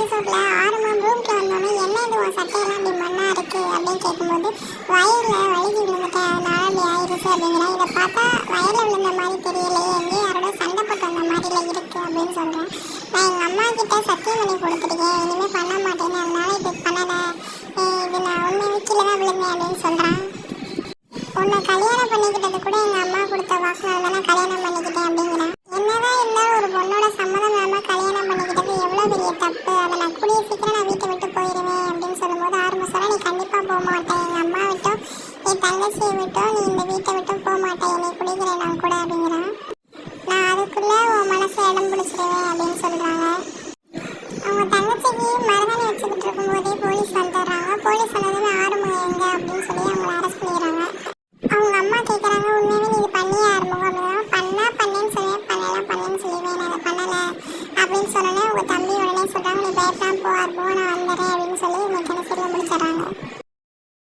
எபிசோட்ல ஆரம்பம் ரூம்க்கு வந்தோடனே என்ன இது உன் சட்டையெல்லாம் இப்படி மண்ணா இருக்கு அப்படின்னு கேட்கும்போது வயல்ல வழுகி விழுந்துட்டேன் அதனால இப்படி ஆயிடுச்சு அப்படிங்கிறேன். இதை பார்த்தா வயல்ல விழுந்த மாதிரி தெரியலையே, எங்கேயும் யாரோட சண்டை போட்டு வந்த மாதிரில இருக்கு அப்படின்னு சொல்றேன். நான் எங்க அம்மா கிட்ட சத்தியம் பண்ணி கொடுத்துருக்கேன், இனிமே பண்ண மாட்டேன்னு, அதனால இது பண்ணல, இது நான் உண்மை கீழே தான் விழுந்தேன் அப்படின்னு சொல்றேன். உன்னை கல்யாணம் பண்ணிக்கிட்டது கூட எங்க அம்மா கொடுத்த வாக்குனால தானே கல்யாணம் பண்ணிக்கிட்டேன் அப்படிங்கிறேன். என்னதான் இருந்தாலும் ஒரு பொண்ணோட சம்மதம் இல்லாம கல்யாணம் பண்ணிக்கிட்டது எவ்வளவு பெரிய தப்பு, அதை நான் கூடிய சீக்கிரம் நான் வீட்டை விட்டு போயிடுவேன் அப்படின்னு சொல்லும்போது ஆரம்ப சொல்ல நீ கண்டிப்பா போக மாட்டேன், எங்க அம்மா விட்டும் என் தங்கச்சியை விட்டும் நீ இந்த வீட்டை விட்டும் போக மாட்டேன், என்னை குடிக்கிறேன் நான் கூட அப்படிங்கிறேன். நான் அதுக்குள்ள உன் மனசை இடம் பிடிச்சிடுவேன் அப்படின்னு சொல்றாங்க. அவங்க தங்கச்சிக்கு மருதாணி வச்சுக்கிட்டு இருக்கும்போதே போலீஸ் வந்துடுறாங்க. போலீஸ் வந்ததுமே ஆறுமுகம் எங்க அப்படின்னு சொல்லி அவங்கள அரெஸ்ட் பண்ணிடுறாங்க. அவங்க அம்மா கேட்குறாங்க உண்மையாவே நீ இது பண்ணியே ஆறுமுகம் அப்படின்னா பண்ணேன்னு சொல்லுவேன், பண்ணேன்னு சொல்லுவேன், நான் அதை பண்ணலை அப்படின்னு சொன்னோன்னே உங்கள் தம்பி உடனே சொல்கிறாங்க நீ பயப்படாம போ ஆறுமுகம் நான் வந்துடுறேன் அப்படின்னு சொல்லி மெக்கானிக் முடிச்சிடறாங்க.